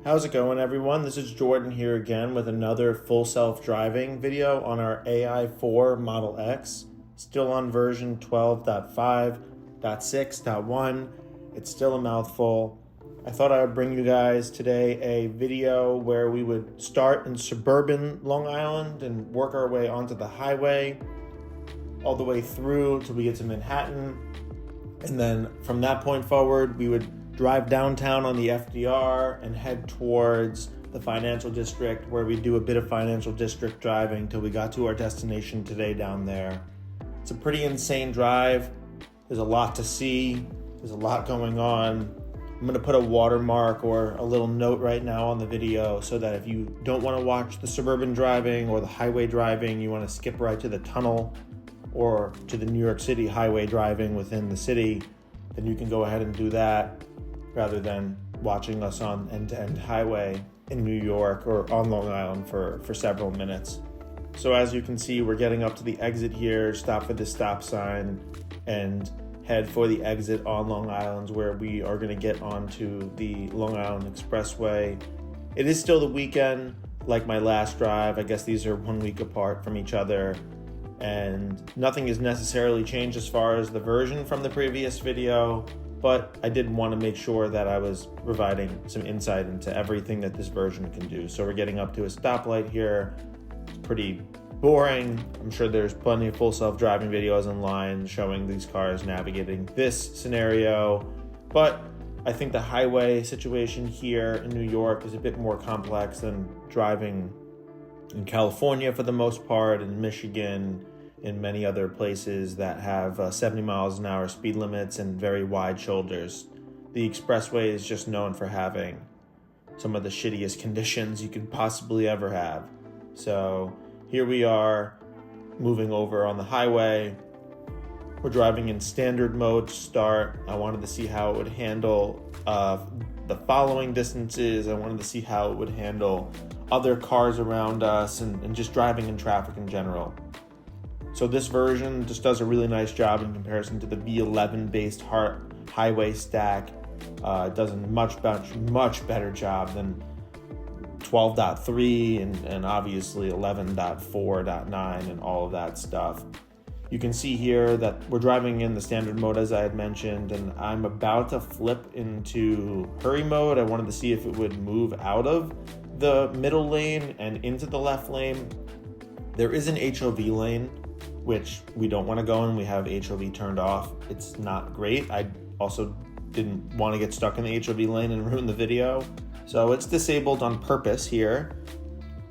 How's it going, everyone? This is Jordan here again with another full self-driving video on our AI4 Model X. Still on version 12.5.6.1. It's still a mouthful. I thought I would bring you guys today a video where we would start in suburban Long Island and work our way onto the highway all the way through till we get to Manhattan. And then from that point forward, we would drive downtown on the FDR and head towards the financial district, where we do a bit of financial district driving till we got to our destination today down there. It's a pretty insane drive. There's a lot to see. There's a lot going on. I'm going to put a watermark or a little note right now on the video so that if you don't want to watch the suburban driving or the highway driving, you want to skip right to the tunnel or to the New York City highway driving within the city, then you can go ahead and do that, rather than watching us on end-to-end highway in New York or on Long Island for several minutes. So as you can see, we're getting up to the exit here, stop for the stop sign, and head for the exit on Long Island, where we are going to get onto the Long Island Expressway. It is still the weekend, like my last drive. I guess these are 1 week apart from each other, and nothing has necessarily changed as far as the version from the previous video. But I did want to make sure that I was providing some insight into everything that this version can do. So we're getting up to a stoplight here. It's pretty boring. I'm sure there's plenty of full self-driving videos online showing these cars navigating this scenario. But I think the highway situation here in New York is a bit more complex than driving in California for the most part, in Michigan, in many other places that have 70 miles an hour speed limits and very wide shoulders. The expressway is just known for having some of the shittiest conditions you could possibly ever have. So here we are moving over on the highway. We're driving in standard mode to start. I wanted to see how it would handle the following distances. I wanted to see how it would handle other cars around us and just driving in traffic in general. So this version just does a really nice job in comparison to the V11 based highway stack. It does a much better job than 12.3 and obviously 11.4.9 and all of that stuff. You can see here that we're driving in the standard mode, as I had mentioned, and I'm about to flip into hurry mode. I wanted to see if it would move out of the middle lane and into the left lane. There is an HOV lane, which we don't want to go in. We have HOV turned off. It's not great. I also didn't want to get stuck in the HOV lane and ruin the video. So it's disabled on purpose here.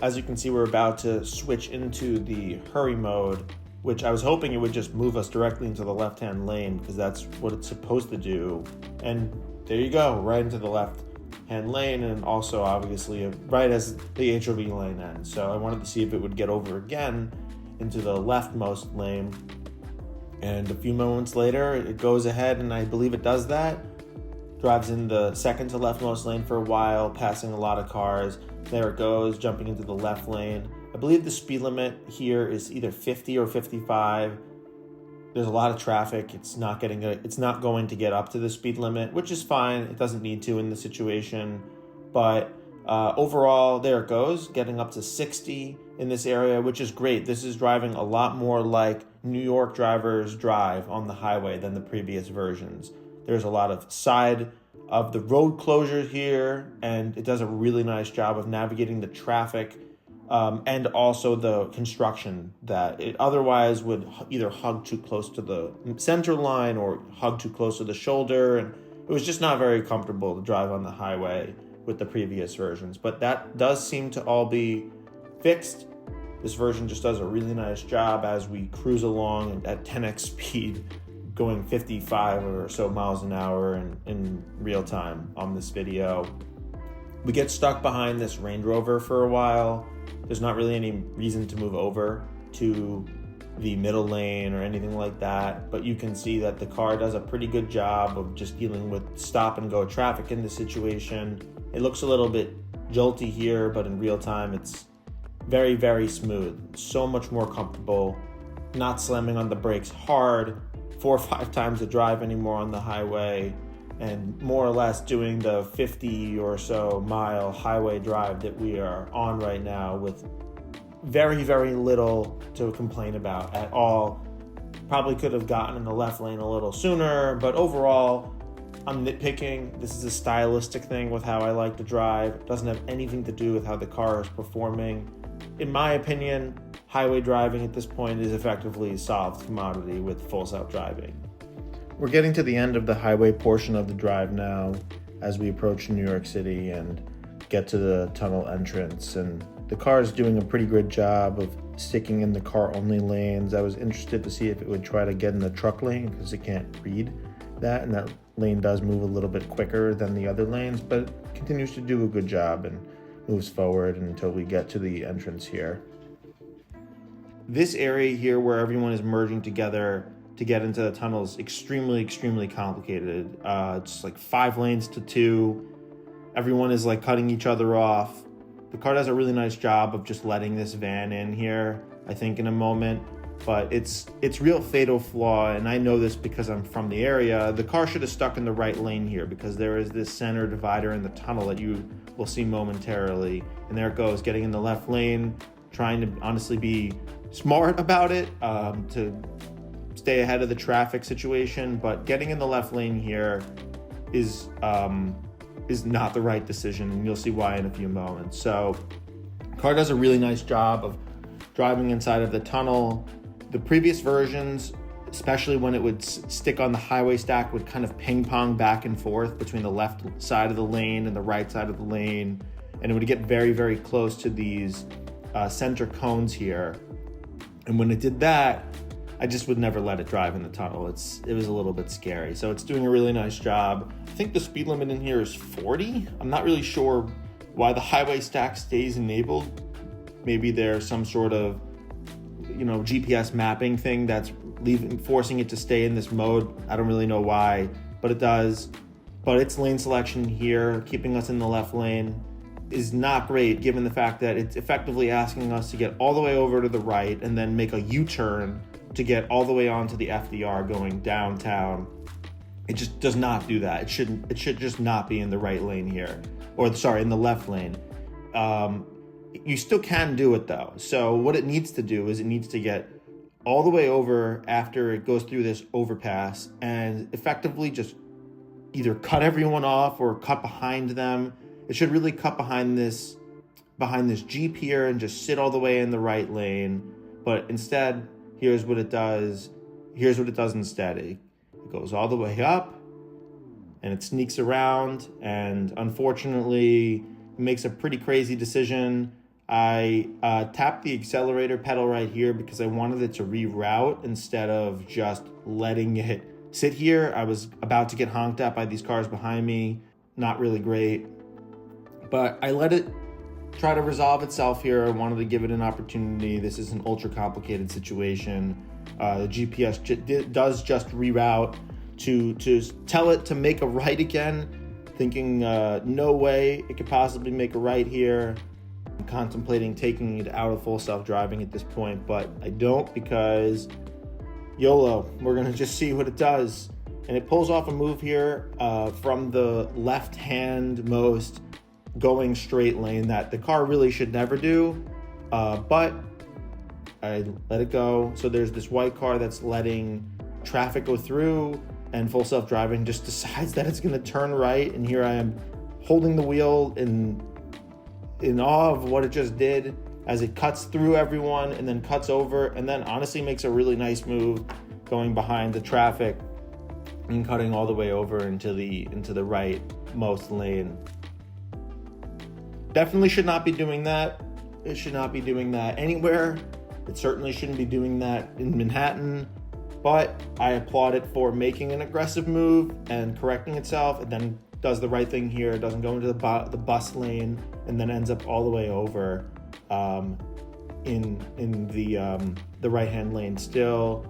As you can see, we're about to switch into the hurry mode, which I was hoping it would just move us directly into the left-hand lane because that's what it's supposed to do. And there you go, right into the left-hand lane, and also obviously right as the HOV lane ends. So I wanted to see if it would get over again into the leftmost lane, and a few moments later it goes ahead, and I believe it does that. Drives in the second to leftmost lane for a while, passing a lot of cars. There it goes, jumping into the left lane. I believe the speed limit here is either 50 or 55. There's a lot of traffic. It's not going to get up to the speed limit, which is fine. It doesn't need to in the situation, but overall, there it goes, getting up to 60 in this area, which is great. This is driving a lot more like New York drivers drive on the highway than the previous versions. There's a lot of side of the road closure here, and it does a really nice job of navigating the traffic and also the construction that it otherwise would either hug too close to the center line or hug too close to the shoulder. And it was just not very comfortable to drive on the highway with the previous versions, but that does seem to all be fixed. This version just does a really nice job as we cruise along at 10x speed, going 55 or so miles an hour in real time on this video. We get stuck behind this Range Rover for a while. There's not really any reason to move over to the middle lane or anything like that, but you can see that the car does a pretty good job of just dealing with stop and go traffic in this situation. It looks a little bit jolty here, but in real time it's very, very smooth. So much more comfortable, not slamming on the brakes hard 4 or 5 times a drive anymore on the highway. and more or less doing the 50 or so mile highway drive that we are on right now with very, very little to complain about at all. Probably could have gotten in the left lane a little sooner, but overall, I'm nitpicking. This is a stylistic thing with how I like to drive. It doesn't have anything to do with how the car is performing. In my opinion, highway driving at this point is effectively a solved commodity with full self driving. We're getting to the end of the highway portion of the drive now as we approach New York City and get to the tunnel entrance. And the car is doing a pretty good job of sticking in the car-only lanes. I was interested to see if it would try to get in the truck lane because it can't read that, and that lane does move a little bit quicker than the other lanes, but it continues to do a good job and moves forward until we get to the entrance here. This area here where everyone is merging together to get into the tunnel is extremely complicated. It's like 5 lanes to 2. Everyone is like cutting each other off. The car does a really nice job of just letting this van in here, I think, in a moment. But it's real fatal flaw, and I know this because I'm from the area. The car should have stuck in the right lane here because there is this center divider in the tunnel that you will see momentarily. And there it goes, getting in the left lane, trying to honestly be smart about it to stay ahead of the traffic situation. But getting in the left lane here is not the right decision, and you'll see why in a few moments. So the car does a really nice job of driving inside of the tunnel. The previous versions, especially when it would stick on the highway stack, would kind of ping pong back and forth between the left side of the lane and the right side of the lane. And it would get very close to these center cones here. And when it did that, I just would never let it drive in the tunnel. It was a little bit scary. So it's doing a really nice job. I think the speed limit in here is 40. I'm not really sure why the highway stack stays enabled. Maybe there's some sort of GPS mapping thing that's forcing it to stay in this mode. I don't really know why, but it does. But its lane selection here, keeping us in the left lane, is not great given the fact that it's effectively asking us to get all the way over to the right and then make a U-turn to get all the way onto the FDR going downtown. It just does not do that. It should just not be in the right lane here, or sorry, in the left lane. You still can do it though. So what it needs to do is it needs to get all the way over after it goes through this overpass and effectively just either cut everyone off or cut behind them. It should really cut behind this Jeep here and just sit all the way in the right lane. But instead, here's what it does. Here's what it does instead. It goes all the way up and it sneaks around, and unfortunately makes a pretty crazy decision. I tapped the accelerator pedal right here because I wanted it to reroute instead of just letting it sit here. I was about to get honked at by these cars behind me. Not really great. But I let it try to resolve itself here. I wanted to give it an opportunity. This is an ultra complicated situation. The GPS does just reroute to tell it to make a right again, thinking no way it could possibly make a right here. I'm contemplating taking it out of full self-driving at this point, but I don't because YOLO. We're going to just see what it does. And it pulls off a move here from the left-hand most going straight lane that the car really should never do, but I let it go. So there's this white car that's letting traffic go through, and full self-driving just decides that it's going to turn right, and here I am holding the wheel in awe of what it just did as it cuts through everyone and then cuts over, and then honestly makes a really nice move going behind the traffic and cutting all the way over into the rightmost lane. Definitely should not be doing that. It should not be doing that anywhere. It certainly shouldn't be doing that in Manhattan, but I applaud it for making an aggressive move and correcting itself, and then does the right thing here. It doesn't go into the bus lane and then ends up all the way over in the right-hand lane still,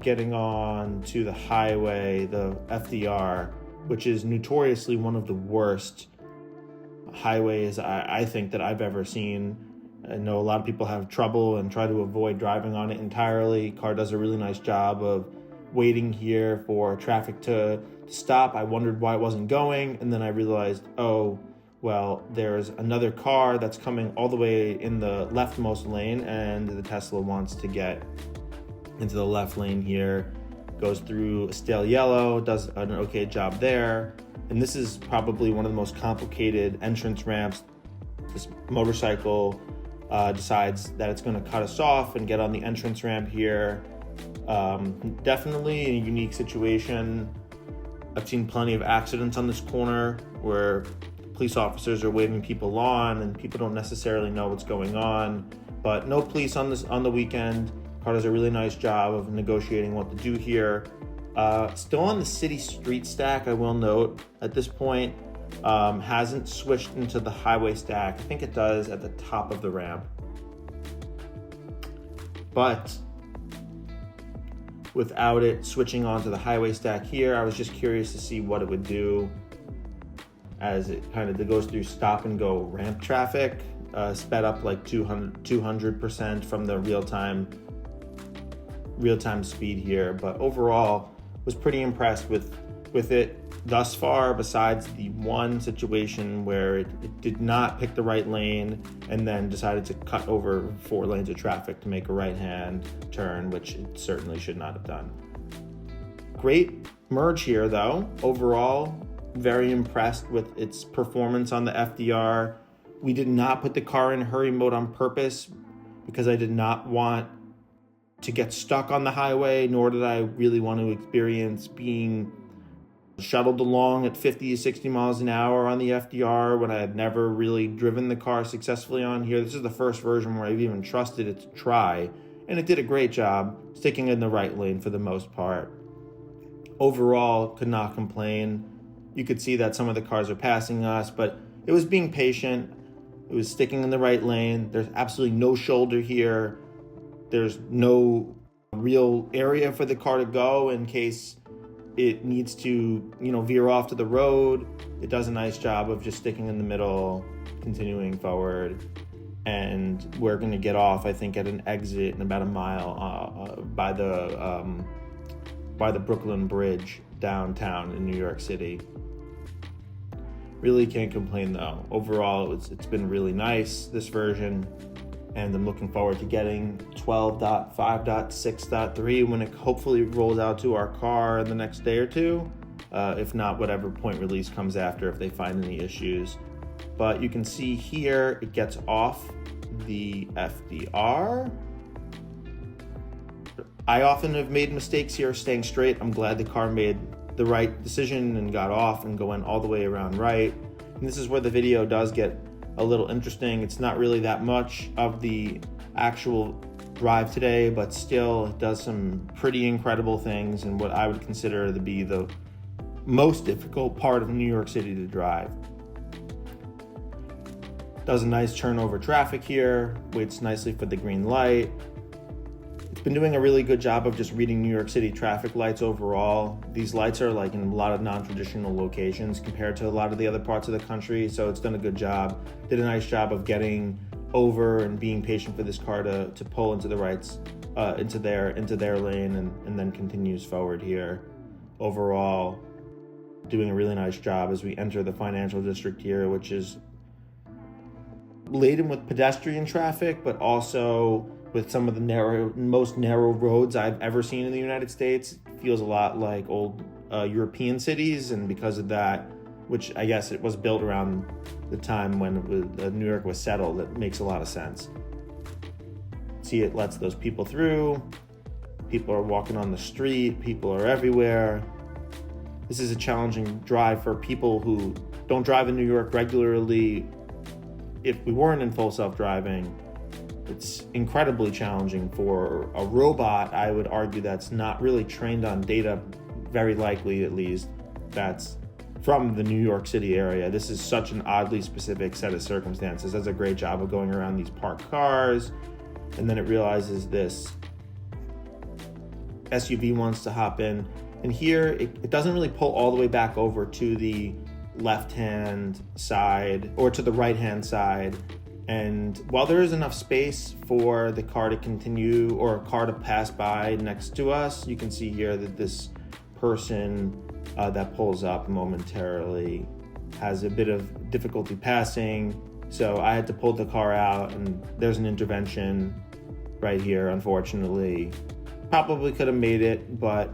getting on to the highway, the FDR, which is notoriously one of the worst highways I think that I've ever seen. I know a lot of people have trouble and try to avoid driving on it entirely. Car does a really nice job of waiting here for traffic to stop. I wondered why it wasn't going, and then I realized, oh, well, there's another car that's coming all the way in the leftmost lane, and the Tesla wants to get into the left lane here, goes through a stale yellow, does an okay job there. And this is probably one of the most complicated entrance ramps. This motorcycle decides that it's going to cut us off and get on the entrance ramp here. Definitely a unique situation. I've seen plenty of accidents on this corner where police officers are waving people on and people don't necessarily know what's going on, but no police on the weekend. Car does a really nice job of negotiating what to do here. Still on the city street stack, I will note, at this point, hasn't switched into the highway stack. I think it does at the top of the ramp. But without it switching onto the highway stack here, I was just curious to see what it would do as it kind of goes through stop and go ramp traffic, sped up like 200% from the real-time speed here. But overall, was pretty impressed with it thus far, besides the one situation where it did not pick the right lane and then decided to cut over 4 lanes of traffic to make a right-hand turn, which it certainly should not have done. Great merge here, though. Overall, very impressed with its performance on the FDR. We did not put the car in hurry mode on purpose because I did not want to get stuck on the highway, nor did I really want to experience being shuttled along at 50 to 60 miles an hour on the FDR when I had never really driven the car successfully on here. This is the first version where I've even trusted it to try, and it did a great job sticking in the right lane for the most part. Overall, could not complain. You could see that some of the cars are passing us, but it was being patient. It was sticking in the right lane. There's absolutely no shoulder here. There's no real area for the car to go in case it needs to, veer off to the road. It does a nice job of just sticking in the middle, continuing forward. And we're going to get off, I think, at an exit in about a mile by the Brooklyn Bridge downtown in New York City. Really can't complain, though. Overall, it's been really nice, this version. And I'm looking forward to getting 12.5.6.3 when it hopefully rolls out to our car in the next day or two. If not, whatever point release comes after, if they find any issues. But you can see here, it gets off the FDR. I often have made mistakes here staying straight. I'm glad the car made the right decision and got off and going all the way around right. And this is where the video does get a little interesting. It's not really that much of the actual drive today, but still it does some pretty incredible things in what I would consider to be the most difficult part of New York City to drive. Does a nice turn over traffic here, waits nicely for the green light. It's been doing a really good job of just reading New York City traffic lights overall. These lights are like in a lot of non-traditional locations compared to a lot of the other parts of the country, so it's done a good job. Did a nice job of getting over and being patient for this car to pull into the rights, into their lane and then continues forward here. Overall, doing a really nice job as we enter the financial district here, which is laden with pedestrian traffic, but also with some of the most narrow roads I've ever seen in the United States. It feels a lot like old European cities, and because of that, which I guess it was built around the time when New York was settled, it makes a lot of sense. See, it lets those people through. People are walking on the street. People are everywhere. This is a challenging drive for people who don't drive in New York regularly. If we weren't in full self-driving, it's incredibly challenging for a robot, I would argue, that's not really trained on data, very likely at least, that's from the New York City area. This is such an oddly specific set of circumstances. It does a great job of going around these parked cars, and then it realizes this SUV wants to hop in. And here, it doesn't really pull all the way back over to the left-hand side or to the right-hand side. And while there is enough space for the car to continue or a car to pass by next to us, you can see here that this person that pulls up momentarily has a bit of difficulty passing. So I had to pull the car out, and there's an intervention right here, unfortunately. Probably could have made it, but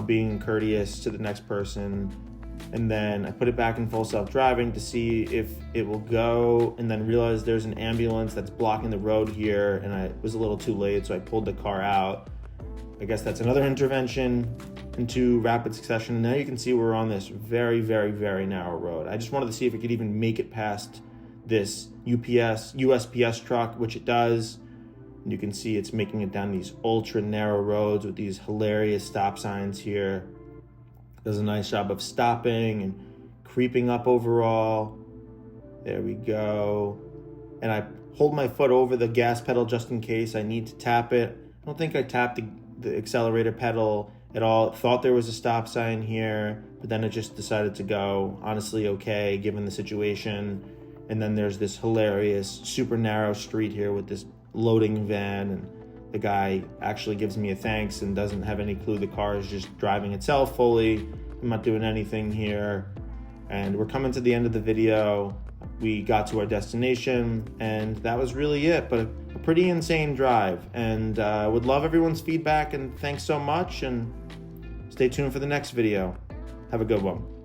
being courteous to the next person. And then I put it back in full self-driving to see if it will go, and then realized there's an ambulance that's blocking the road here, and I was a little too late, so I pulled the car out. I guess that's another intervention into rapid succession. And now you can see we're on this very, very, very narrow road. I just wanted to see if it could even make it past this USPS truck, which it does. And you can see it's making it down these ultra narrow roads with these hilarious stop signs here. Does a nice job of stopping and creeping up overall. There we go. And I hold my foot over the gas pedal just in case I need to tap it. I don't think I tapped the accelerator pedal at all. Thought there was a stop sign here, but then it just decided to go. Honestly, okay, given the situation. And then there's this hilarious, super narrow street here with this loading van, and the guy actually gives me a thanks and doesn't have any clue the car is just driving itself fully. I'm not doing anything here. And we're coming to the end of the video. We got to our destination, and that was really it, but a pretty insane drive. And would love everyone's feedback, and thanks so much, and stay tuned for the next video. Have a good one.